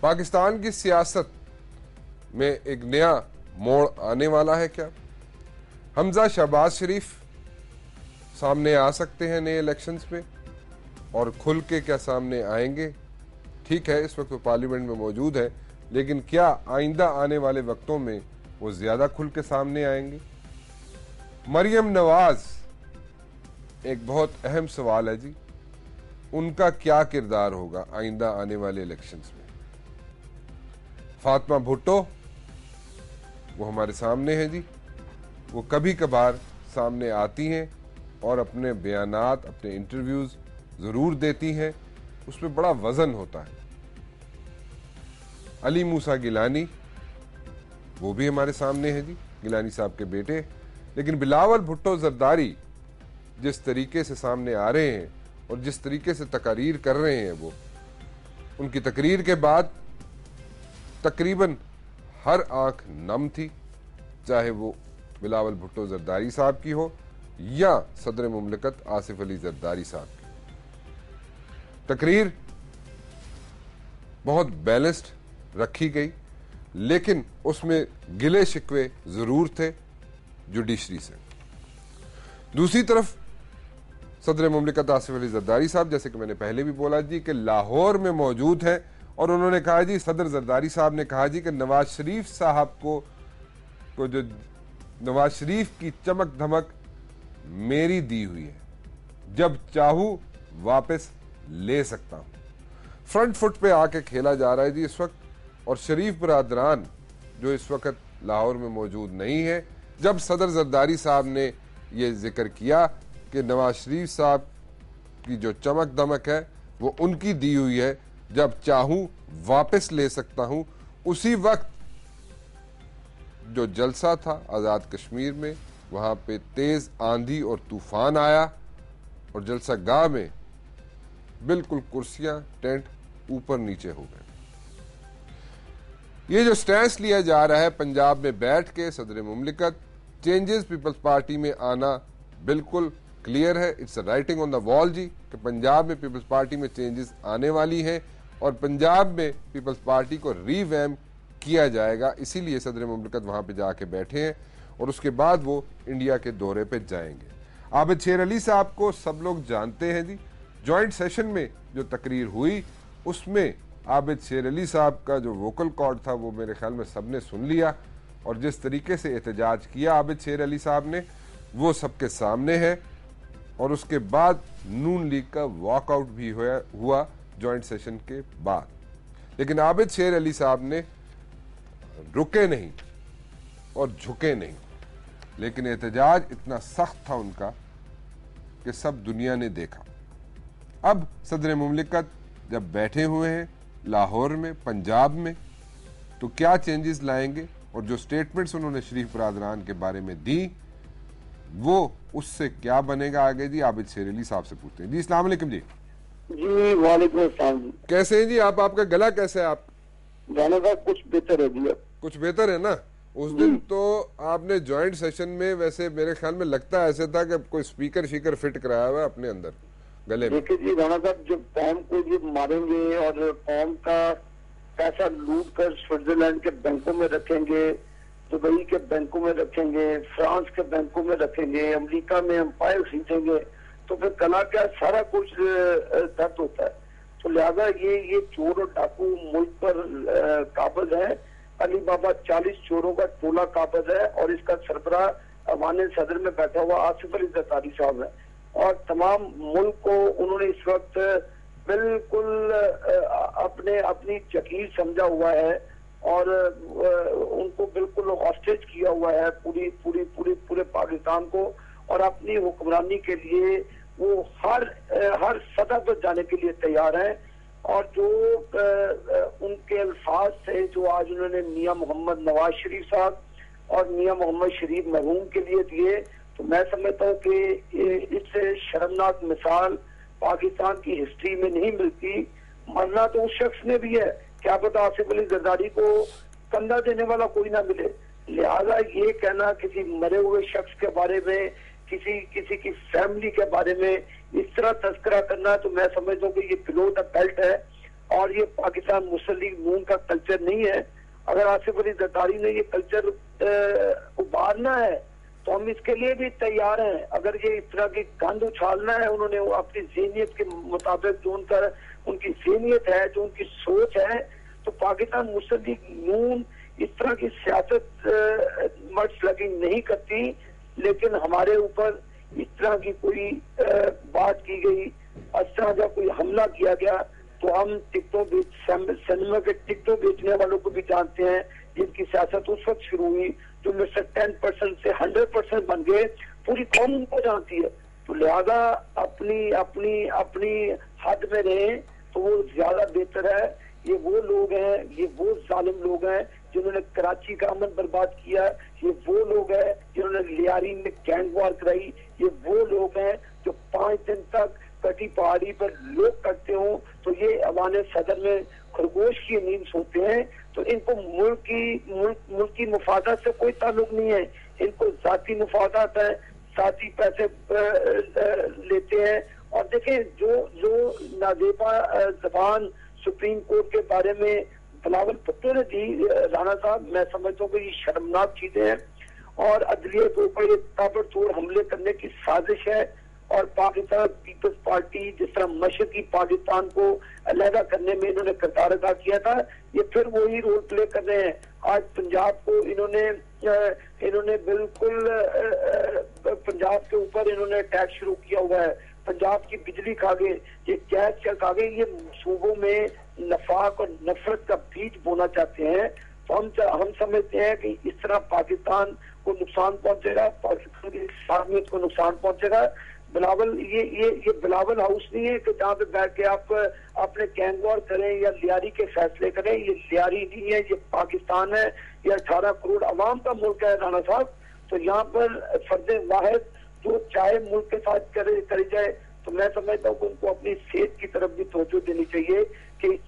पाकिस्तान की सियासत में एक नया मोड़ आने वाला है क्या? हमजा शहबाज शरीफ सामने आ सकते हैं नए इलेक्शंस में और खुल के क्या सामने आएंगे? ठीक है, इस वक्त वो पार्लियामेंट में मौजूद है, लेकिन क्या आइंदा आने वाले वक्तों में वो ज्यादा खुल के सामने आएंगे? मरियम नवाज एक बहुत अहम सवाल है जी, उनका क्या किरदार होगा आइंदा आने वाले इलेक्शंस में? फातिमा भुट्टो वो हमारे सामने है जी, वो कभी कभार सामने आती हैं और अपने बयानात, अपने इंटरव्यूज जरूर देती हैं, उसमें बड़ा वजन होता है। अली मूसा गिलानी वो भी हमारे सामने है जी, गिलानी साहब के बेटे। लेकिन बिलावल भुट्टो जरदारी जिस तरीके से सामने आ रहे हैं और जिस तरीके से तकरीर कर रहे हैं, वो उनकी तकरीर के बाद तकरीबन हर आंख नम थी, चाहे वो बिलावल भुट्टो जरदारी साहब की हो या सदर मुमलिकत आसिफ अली जरदारी साहब की। तकरीर बहुत बैलेंस्ड रखी गई, लेकिन उसमें गिले शिकवे जरूर थे जुडिशरी से। दूसरी तरफ सदर मुमलिकत आसिफ अली जरदारी साहब, जैसे कि मैंने पहले भी बोला जी, कि लाहौर में मौजूद है और उन्होंने कहा जी, सदर जरदारी साहब ने कहा जी कि नवाज शरीफ साहब को जो नवाज शरीफ की चमक धमक मेरी दी हुई है, जब चाहूं वापस ले सकता हूं। फ्रंट फुट पे आके खेला जा रहा है जी इस वक्त, और शरीफ बरादरान जो इस वक्त लाहौर में मौजूद नहीं है, जब सदर जरदारी साहब ने यह जिक्र किया कि नवाज शरीफ साहब की जो चमक दमक है वो उनकी दी हुई है, जब चाहूं वापस ले सकता हूं, उसी वक्त जो जलसा था आजाद कश्मीर में, वहां पे तेज आंधी और तूफान आया और जलसा गाह में बिल्कुल कुर्सियां, टेंट ऊपर नीचे हो गए। ये जो स्टैंड लिया जा रहा है पंजाब में बैठ के सदर मुमलिकत, चेंजेस पीपल्स पार्टी में आना बिल्कुल क्लियर है, it's writing on the wall जी, कि पंजाब में पीपल्स पार्टी में चेंजेस आने वाली हैं और पंजाब में पीपल्स पार्टी को रीवैम्प किया जाएगा। इसीलिए सदर मुमलिकत वहां पे जाके बैठे हैं और उसके बाद वो इंडिया के दौरे पे जाएंगे। आबिद शेर अली साहब को सब लोग जानते हैं जी, जॉइंट सेशन में जो तकरीर हुई उसमें आबिद शेर अली साहब का जो वोकल कॉर्ड था वो मेरे ख्याल में सबने सुन लिया, और जिस तरीके से एहतजाज किया आबिद शेर अली साहब ने वो सबके सामने है। और उसके बाद नून लीग का वॉकआउट भी हुआ जॉइंट सेशन के बाद, लेकिन आबिद शेर अली साहब ने रुके नहीं और झुके नहीं, लेकिन एहतजाज इतना सख्त था उनका कि सब दुनिया ने देखा। अब सदर मुमलिकत जब बैठे हुए हैं लाहौर में, पंजाब में, तो क्या चेंजेस लाएंगे, और जो स्टेटमेंट्स उन्होंने शरीफ बरादरान के बारे में दी वो उससे क्या बनेगा आगे जी, आबिद शेर अली साहब से पूछते हैं। जी अस्सलाम वालेकुम जी। जी वालेकुम अस्सलाम। कैसे हैं जी आप? आपका गला कैसा है? आप गाने का कुछ बेहतर है जी, कुछ बेहतर है ना? उस दिन तो आपने जॉइंट सेशन में, वैसे मेरे ख्याल में लगता है ऐसे था कि कोई स्पीकर शीकर फिट कराया हुआ है अपने अंदर गले में। देखिए जी राणा साहब, जब कौम को जी मारेंगे और कौम का पैसा लूट कर स्विट्जरलैंड के बैंकों में रखेंगे, दुबई के बैंकों में रखेंगे, फ्रांस के बैंकों में रखेंगे, अमेरिका में एम्पायर खरीदेंगे, तो फिर कला क्या सारा कुछ दर्द होता है। तो लिहाजा ये चोर और डाकू मुल्क पर काबिज है। अली बाबा 40 चोरों का टोला काबिज है और इसका सरबराह अवान सदर में बैठा हुआ आसिफ अली जरदारी साहब है, और तमाम मुल्क को उन्होंने इस वक्त बिल्कुल अपनी जगीर समझा हुआ है और उनको बिल्कुल हॉस्टेज किया हुआ है पूरे पाकिस्तान को, और अपनी हुक्मरानी के लिए वो हर सतह पर जाने के लिए तैयार हैं। और जो उनके अल्फाज थे जो आज उन्होंने मियां मोहम्मद नवाज शरीफ साहब और मियां मोहम्मद शरीफ मरहूम के लिए दिए, तो मैं समझता हूँ कि इससे शर्मनाक मिसाल पाकिस्तान की हिस्ट्री में नहीं मिलती। मरना तो उस शख्स ने भी है, क्या पता आसिफ अली जरदारी को कंधा देने वाला कोई ना मिले। लिहाजा ये कहना किसी मरे हुए शख्स के बारे में, किसी की फैमिली के बारे में इस तरह तस्करा करना, तो मैं समझता हूँ कि ये बिलो द बेल्ट है। और ये पाकिस्तान मुस्लिम लीग नून का कल्चर नहीं है। अगर आसिफ अली जरदारी ने ये कल्चर उभारना है तो हम इसके लिए भी तैयार हैं। अगर ये इस तरह की गंद उछालना है, उन्होंने अपनी ज़हनियत के मुताबिक जो उनकी ज़हनियत है, जो उनकी सोच है, तो पाकिस्तान मुस्लिम लीग नून इस तरह की सियासत मर्ज स्लगिंग नहीं करती। लेकिन हमारे ऊपर इस तरह की कोई बात की गई, इस तरह का कोई हमला किया गया, तो हम सिनेमा के टिकटों बेचने वालों को भी जानते हैं, जिनकी सियासत उस वक्त शुरू हुई जो मिस्टर 10% से 100% बन गए, पूरी कौम उनको जानती है। तो लिहाजा अपनी अपनी अपनी हद में रहें तो वो ज्यादा बेहतर है। ये वो लोग हैं, ये वो जालिम लोग हैं जिन्होंने कराची का अमन बर्बाद किया, ये वो लोग हैं जिन्होंने लियारी में गैंग वॉर कराई, ये वो लोग हैं जो 5 दिन तक कटी पहाड़ी पर लोग करते हो तो ये अवाने सदर में खरगोश की नींद सोते हैं। तो इनको मुल्क की मुफादात से कोई ताल्लुक नहीं है, इनको जाती मुफादात है, साथी पैसे लेते हैं। और देखें जो नाजेबा जबान सुप्रीम कोर्ट के बारे में बिलावल भुट्टो ने दी राणा साहब, मैं समझता हूँ कि ये शर्मनाक चीजें हैं और अदलिया के ऊपर ये ताबड़तोड़ हमले करने की साजिश है। और पाकिस्तान पीपल्स पार्टी जिस तरह मशरकी पाकिस्तान को अलहदा करने में इन्होंने किरदार अदा किया था, ये फिर वही रोल प्ले कर रहे हैं। आज पंजाब को इन्होंने बिल्कुल पंजाब के ऊपर इन्होंने अटैक शुरू किया हुआ है, पंजाब की बिजली खा गए, ये गैस खा गए, ये सूबों में नफाक और नफरत का बीज बोना चाहते हैं। तो हम समझते हैं कि इस तरह पाकिस्तान को नुकसान पहुंचेगा, पाकिस्तान की सामियत को नुकसान पहुंचेगा। बिलावल ये बिलावल हाउस नहीं है कि जहाँ पे बैठ के आप अपने गैंग वॉर करें या लियारी के फैसले करें। ये लियारी नहीं है, ये पाकिस्तान है, ये 18 करोड़ अवाम का मुल्क है राणा साहब। तो यहाँ पर फर्ज वाहिद जो चाहे मुल्क के साथ करी जाए, तो मैं समझता हूँ कि उनको अपनी सेहत की तरफ भी तवज्जो देनी चाहिए कि इस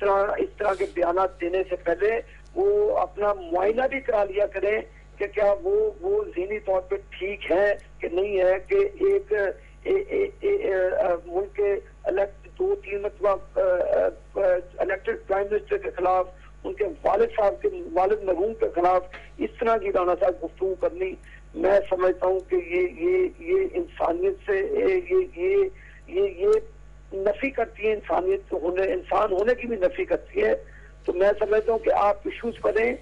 तरह के बयान देने से पहले वो अपना मुआयना भी करा लिया करें कि क्या वो ज़हनी तौर पे ठीक है कि नहीं है कि एक मुल्क के इलेक्ट 2-3 मरतबा इलेक्टेड प्राइम मिनिस्टर के खिलाफ, उनके वालिद मरहूम के खिलाफ इस तरह की राणा साहब गुफ्तगू करनी, मैं समझता हूँ कि ये इंसानियत से ये नफी करती है, इंसान होने की भी नफी करती है। तो मैं समझता हूँ कि आप इश्यूज करें,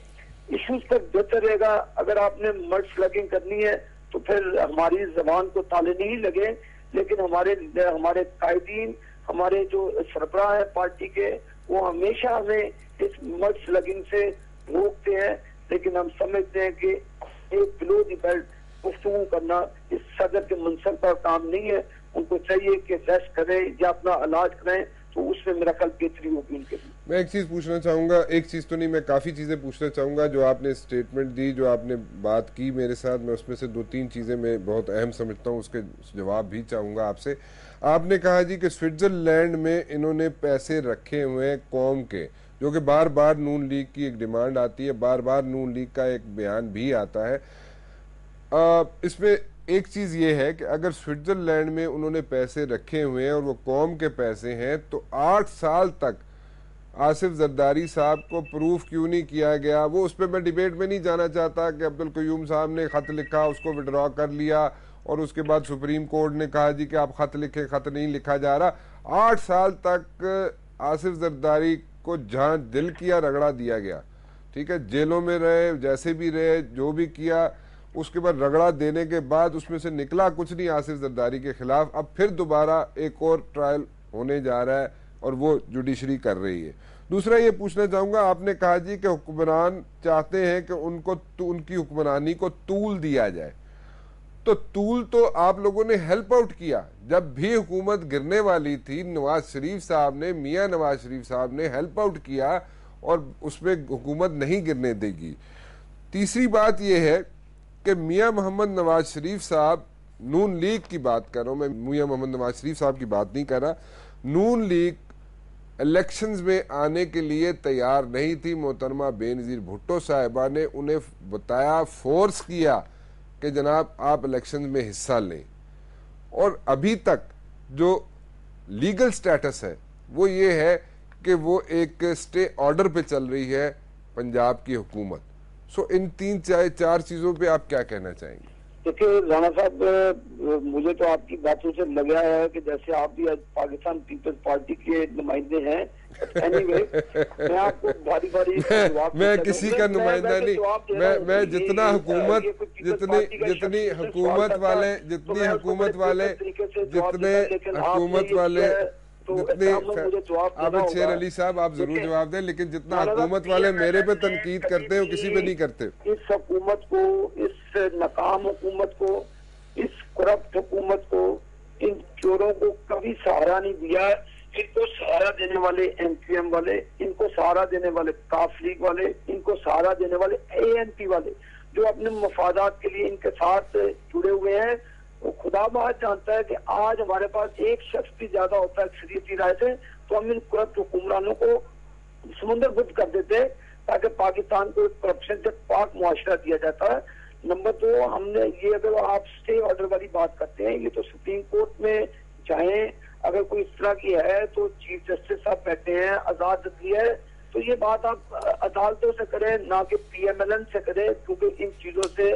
इश्यूज पर बेहतर रहेगा। अगर आपने मर्ड स्लगिंग करनी है तो फिर हमारी जबान को ताले नहीं लगे, लेकिन हमारे कायदीन, हमारे जो सरबराह है पार्टी के, वो हमेशा हमें इस मर्ड स्लगिंग से रोकते हैं। लेकिन हम समझते हैं कि एक बिलो द बेल्ट गुफ्तगू करना इस सदर के मनसब का काम नहीं है। उनको चाहिए कि रेस्ट करें या अपना इलाज करें, तो उसमें मेरा ख्याल बेहतरी होगी उनके लिए। मैं एक चीज पूछना चाहूंगा, एक चीज तो नहीं, मैं काफी चीजें पूछना चाहूंगा। जो आपने स्टेटमेंट दी, जो आपने बात की मेरे साथ, मैं उसमें से 2-3 चीजें मैं बहुत अहम समझता हूँ, उसके जवाब भी चाहूंगा आपसे। आपने कहा जी कि स्विट्जरलैंड में इन्होंने पैसे रखे हुए हैं कौम के, जो कि बार बार नून लीग की एक डिमांड आती है, बार बार नून लीग का एक बयान भी आता है। इसमें एक चीज ये है कि अगर स्विट्जरलैंड में उन्होंने पैसे रखे हुए हैं और वो कौम के पैसे हैं, तो 8 साल तक आसिफ जरदारी साहब को प्रूफ क्यों नहीं किया गया? वो उस पर मैं डिबेट में नहीं जाना चाहता कि अब्दुल कयूम साहब ने खत लिखा, उसको विड्रॉ कर लिया और उसके बाद सुप्रीम कोर्ट ने कहा जी कि आप खत लिखे, खत नहीं लिखा जा रहा। 8 साल तक आसिफ जरदारी को जहां दिल किया रगड़ा दिया गया, ठीक है, जेलों में रहे, जैसे भी रहे, जो भी किया, उसके बाद रगड़ा देने के बाद उसमें से निकला कुछ नहीं आसिफ जरदारी के खिलाफ। अब फिर दोबारा एक और ट्रायल होने जा रहा है और वो जुडिशरी कर रही है। दूसरा ये पूछना चाहूंगा, आपने कहा जी कि हुक्मरान चाहते हैं कि उनकी हुक्मरानी को तूल दिया जाए, तो तूल तो आप लोगों ने हेल्प आउट किया। जब भी हुकूमत गिरने वाली थी, नवाज शरीफ साहब ने, मियां नवाज शरीफ साहब ने हेल्प आउट किया और उसमें हुकूमत नहीं गिरने देगी। तीसरी बात यह है कि मियां मोहम्मद नवाज शरीफ साहब, नून लीग की बात कर रहा हूं मैं, मियां मोहम्मद नवाज शरीफ साहब की बात नहीं कर रहा, नून लीग इलेक्शंस में आने के लिए तैयार नहीं थी। मोहतरमा बेनजीर भुट्टो साहिबा ने उन्हें बताया, फोर्स किया कि जनाब आप इलेक्शंस में हिस्सा लें। और अभी तक जो लीगल स्टेटस है वो ये है कि वो एक स्टे ऑर्डर पे चल रही है पंजाब की हुकूमत। सो इन तीन चार चीजों पे आप क्या कहना चाहेंगे? देखिए राणा साहब, मुझे तो आपकी बातों से लग रहा है कि जैसे आप भी आज पाकिस्तान पीपल्स पार्टी के नुमाइंदे हैं। एनीवे, मैं आपको बारी बारी मैं किसी का नुमाइंदा नहीं, मैं जितना हुकूमत जितनी हुकूमत वाले जितने हुकूमत वाले जितने आबिद शेर अली साहब, आप जरूर जवाब दें, लेकिन जितना हुकूमत वाले मेरे पे तनकीद करते हो किसी पे नहीं करते। इस हुकूमत को, इस नाकाम हुकूमत को, इस करप्ट हुकूमत को, इन चोरों को कभी सहारा नहीं दिया। इनको सहारा देने वाले एमपीएम वाले, इनको सहारा देने वाले काफ लीग वाले, इनको सहारा देने वाले एएनपी वाले, जो अपने मफादात के लिए इनके साथ जुड़े हुए हैं। वो खुदा बात जानता है कि आज हमारे पास एक शख्स भी ज्यादा होता है अक्सरियती राय से, तो हम इन करप्ट हुक्मरानों को समुद्र बुद्ध कर देते ताकि पाकिस्तान को करप्शन से पाक मुआशरा दिया जाता है। नंबर 2, हमने ये, अगर आप स्टे ऑर्डर वाली बात करते हैं, ये तो सुप्रीम कोर्ट में जाएं, अगर कोई इस तरह की है तो चीफ जस्टिस साहब बैठे हैं, आजाद है, तो ये बात आप अदालतों से करें, ना कि पीएमएलएन से करें, क्योंकि इन चीजों से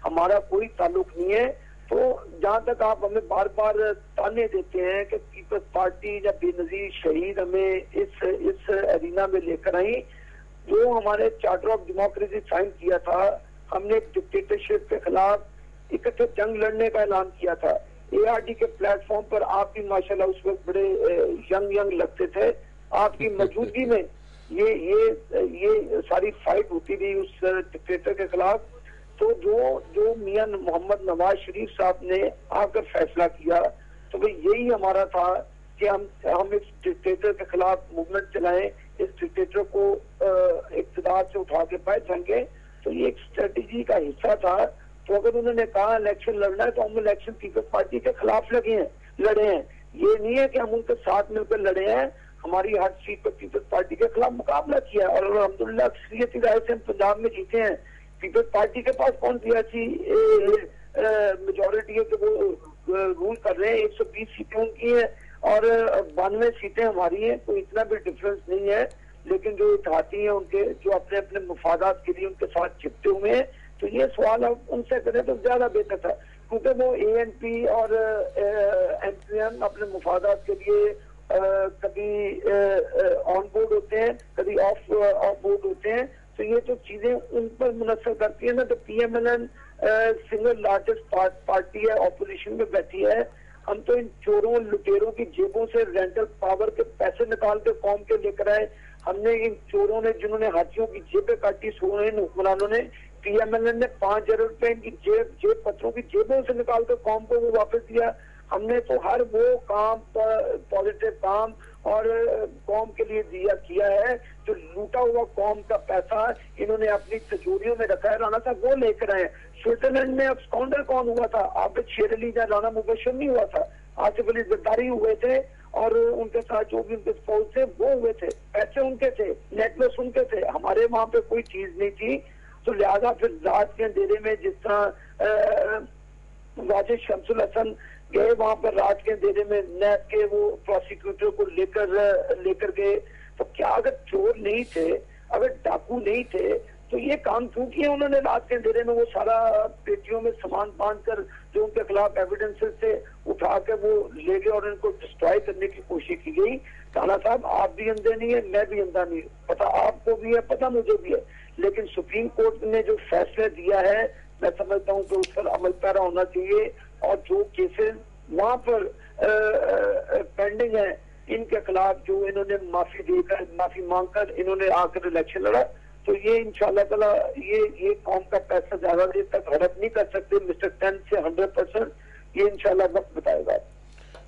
हमारा कोई ताल्लुक नहीं है। तो जहां तक आप हमें बार बार ताने देते हैं कि पीपल्स पार्टी या बेनजीर शहीद हमें इस एरिना में लेकर आई, जो हमारे चार्टर ऑफ डेमोक्रेसी साइन किया था, हमने डिक्टेटरशिप के खिलाफ इकट्ठे जंग लड़ने का ऐलान किया था। एआरडी के प्लेटफॉर्म पर आप भी माशाल्लाह उस वक्त बड़े यंग लगते थे, आपकी मौजूदगी में ये सारी फाइट होती रही उस डिक्टेटर के खिलाफ। तो जो मियां मोहम्मद नवाज शरीफ साहब ने आकर फैसला किया, तो भाई यही हमारा था कि हम इस डिक्टेटर के खिलाफ मूवमेंट चलाएं, इस डिक्टेटर को इक़्तिदार से उठा के बैठाएंगे। तो ये एक स्ट्रेटेजी का हिस्सा था। तो अगर उन्होंने कहा इलेक्शन लड़ना है, तो हम इलेक्शन पीपल्स पार्टी के खिलाफ लड़े हैं। ये नहीं है कि हम उनके साथ मिलकर लड़े हैं। हमारी हर सीट पर पीपल्स पार्टी के खिलाफ मुकाबला किया और अल्हम्दुलिल्लाह अक्सरियती राय से हम पंजाब में जीते हैं। पीपल्स पार्टी के पास कौन सी ऐसी मेजोरिटी है कि वो रूल कर रहे हैं। 120 सीटें उनकी हैं और 92 सीटें हमारी हैं, तो इतना भी डिफरेंस नहीं है। लेकिन जो इत्तेहादी हैं उनके, जो अपने अपने मफादात के लिए उनके साथ चिपटे हुए हैं, तो ये सवाल आप उनसे करें तो ज्यादा बेहतर था, क्योंकि वो एएनपी और एमपीएम अपने मफादात के लिए कभी ऑन बोर्ड होते हैं, कभी ऑफ बोर्ड होते हैं। तो ये जो चीजें उन पर मुनसर करती है ना, तो पीएमएलएन सिंगल लार्जेस्ट पार्टी है, ऑपोजिशन में बैठी है। हम तो इन चोरों लुटेरों की जेबों से रेंटल पावर के पैसे निकाल के कौम के लेकर आए। हमने इन चोरों ने, जिन्होंने हाथियों की जेबें काटी, सोने हुक्मरानों ने, पीएमएलएन ने 5 अरब रुपए इनकी जेब पत्रों की जेबों से निकाल कर कौम को वो वापस दिया। हमने तो हर वो काम, पॉजिटिव काम और कौम के लिए किया है। जो लूटा हुआ कौम का पैसा इन्होंने अपनी तिजोरियों में रखा है, राणा साहब वो लेकर आए। स्विट्जरलैंड में अब्सकॉन्डर कौन हुआ था? आबिद शेर अली या राणा मुबशर नहीं हुआ था, आसिफ अली जरदारी हुए थे और उनके साथ जो भी उनके स्पाउस थे वो हुए थे, पैसे उनके थे, नेटवर्क उनके थे, हमारे वहां पे कोई चीज नहीं थी। तो लिहाजा फिर रात के अंधेरे में जिस तरह वाजिद शमसुल हसन गए वहां पर रात के अंधेरे में नैब के वो प्रोसिक्यूटर को लेकर गए, तो क्या अगर चोर नहीं थे, अगर डाकू नहीं थे, तो ये काम क्यों किया उन्होंने? रात के अंधेरे में वो सारा पेटियों में सामान बांधकर जो उनके खिलाफ एविडेंसेस थे उठा के वो ले गए और इनको डिस्ट्रॉय करने की कोशिश की गई। राणा साहब आप भी अंधे नहीं है, मैं भी अंधा नहीं, पता आपको भी है, पता मुझे भी है, लेकिन सुप्रीम कोर्ट ने जो फैसला दिया है मैं समझता हूँ कि उस पर अमल पैरा होना चाहिए। और जो केसेस वहां पर पेंडिंग है, इनके खिलाफ जो इन्होंने माफी मांगकर इन्होंने आकर इलेक्शन लड़ा, तो ये इंशाल्लाह ताला ये कौम का पैसा ज्यादा देर तक हड़प नहीं कर सकते मिस्टर 10 से 100%। ये इंशाल्लाह वक्त बताएगा।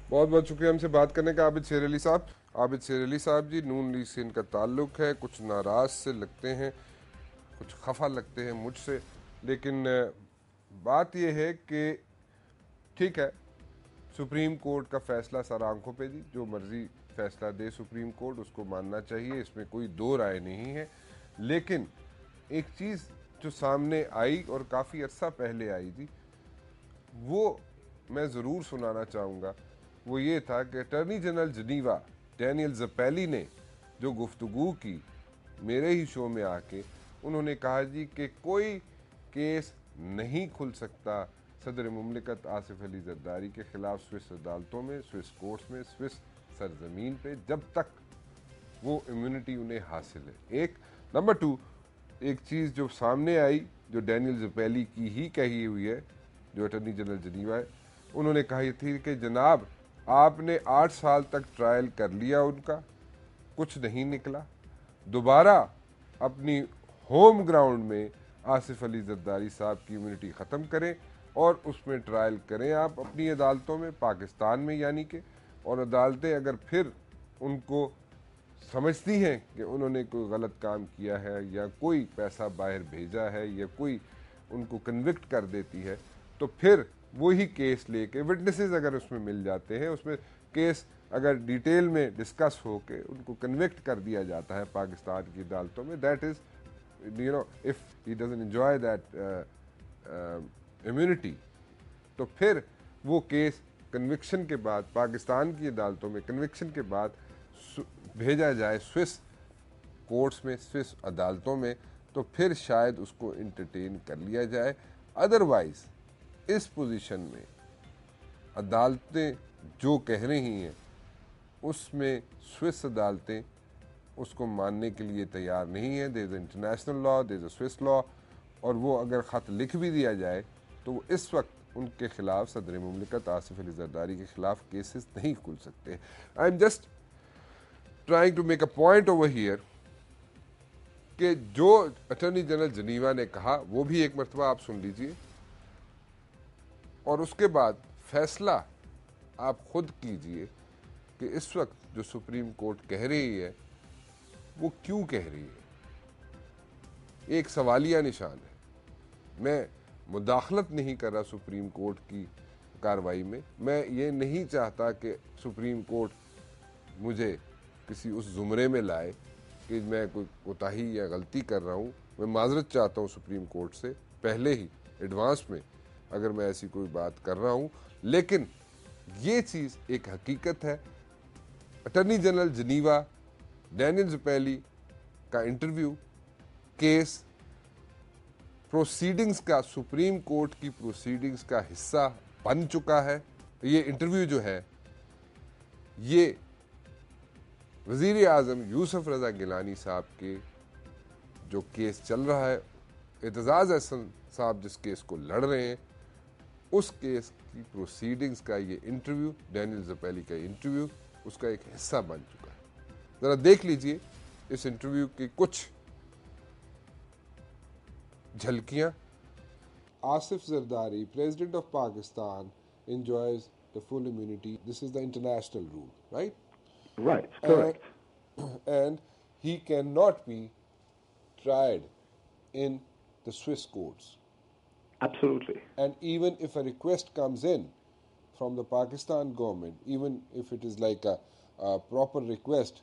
बहुत बहुत शुक्रिया हमसे बात करने का आबिद शेर अली साहब। आबिद शेर अली साहब जी, नून लीग से इनका ताल्लुक है, कुछ नाराज से लगते हैं, कुछ खफा लगते हैं मुझसे, लेकिन बात यह है कि ठीक है, सुप्रीम कोर्ट का फैसला सर आंखों पे जी, जो मर्जी फैसला दे सुप्रीम कोर्ट उसको मानना चाहिए, इसमें कोई दो राय नहीं है। लेकिन एक चीज़ जो सामने आई और काफ़ी अर्सा पहले आई थी, वो मैं ज़रूर सुनाना चाहूँगा। वो ये था कि अटॉर्नी जनरल जिनीवा डैनियल ज़पैली ने जो गुफ्तगू की मेरे ही शो में आके, उन्होंने कहा जी कि कोई केस नहीं खुल सकता सदर मुमलिकत आसिफ अली जरदारी के खिलाफ स्विस अदालतों में, स्विस कोर्ट्स में, स्विस सरजमीन पे, जब तक वो इम्यूनिटी उन्हें हासिल है। एक नंबर 2, एक चीज़ जो सामने आई, जो डैनियल ज़ुपैली की ही कही हुई है, जो अटॉर्नी जनरल जिनीवा है, उन्होंने कही थी कि जनाब आपने 8 साल तक ट्रायल कर लिया, उनका कुछ नहीं निकला, दोबारा अपनी होम ग्राउंड में आसिफ अली जरदारी साहब की इम्यूनिटी ख़त्म करें और उसमें ट्रायल करें आप अपनी अदालतों में, पाकिस्तान में यानी कि, और अदालतें अगर फिर उनको समझती हैं कि उन्होंने कोई गलत काम किया है या कोई पैसा बाहर भेजा है या कोई उनको कन्विक्ट कर देती है, तो फिर वही केस लेके विटनेसेस अगर उसमें मिल जाते हैं, उसमें केस अगर डिटेल में डिस्कस हो के उनको कन्विक्ट कर दिया जाता है पाकिस्तान की अदालतों में, that is if he doesn't enjoy that immunity, तो फिर वो केस कन्विक्शन के बाद पाकिस्तान की अदालतों में कन्विक्शन के बाद भेजा जाए स्विस कोर्ट्स में, स्विस अदालतों में, तो फिर शायद उसको इंटरटेन कर लिया जाए। अदरवाइज इस पोजीशन में अदालतें जो कह रही हैं उसमें स्विस अदालतें उसको मानने के लिए तैयार नहीं है। There is international law, there is a Swiss law, और वो अगर ख़त लिख भी दिया जाए तो वो इस वक्त उनके खिलाफ, सदर मुमलिकत आसिफ अली जरदारी के खिलाफ केसेस नहीं खुल सकते। I am just trying to make a point over here कि जो अटॉर्नी जनरल जिनीवा ने कहा वो भी एक मरतबा आप सुन लीजिए, और उसके बाद फैसला आप खुद कीजिए कि इस वक्त जो सुप्रीम कोर्ट कह रही है वो क्यों कह रही है। एक सवालिया निशान है। मैं मुदाखलत नहीं कर रहा सुप्रीम कोर्ट की कार्रवाई में, मैं ये नहीं चाहता कि सुप्रीम कोर्ट मुझे किसी उस जुमरे में लाए कि मैं कोई कोताही या गलती कर रहा हूँ। मैं माजरत चाहता हूँ सुप्रीम कोर्ट से पहले ही, एडवांस में, अगर मैं ऐसी कोई बात कर रहा हूँ। लेकिन ये चीज़ एक हकीकत है। अटॉर्नी जनरल जिनीवा, डैनियल ज़ुपैली का इंटरव्यू, केस प्रोसीडिंग्स का, सुप्रीम कोर्ट की प्रोसीडिंग्स का हिस्सा बन चुका है। ये इंटरव्यू जो है ये वज़ीर आज़म यूसुफ रज़ा गिलानी साहब के जो केस चल रहा है, एतजाज़ अहसन साहब जिस केस को लड़ रहे हैं, उस केस की प्रोसीडिंग्स का ये इंटरव्यू, डैनियल ज़ुपैली का इंटरव्यू, उसका एक हिस्सा बन चुका है। ज़रा देख लीजिए इस इंटरव्यू की कुछ झलकियां। Asif Zardari, president of Pakistan, enjoys the full immunity. This is the international rule, right? Right, correct. And he cannot be tried in the Swiss courts. Absolutely. And even if a request comes in from the Pakistan government, even if it is like a proper request,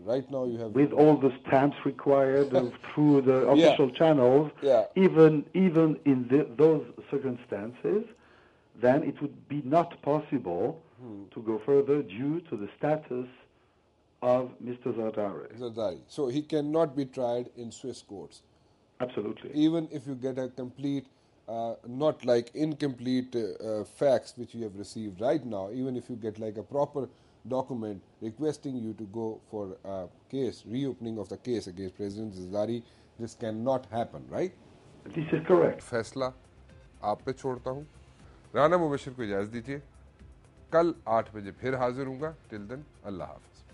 right now you have with all the stamps required through the official channels, even in those circumstances, then it would be not possible to go further due to the status of Mr. Zardari. So he cannot be tried in Swiss courts. Absolutely. Even if you get a complete, not like incomplete facts which you have received right now, even if you get like a proper document requesting you to go for a case, reopening of the case against President Zardari, this cannot happen, right? This is correct. फैसला आप पे छोड़ता हूँ। राना मुबशिर को इजाज़त दीजिए। कल 8 बजे फिर हाजिर हूँगा। टिल देन अल्लाह हाफ़िज़।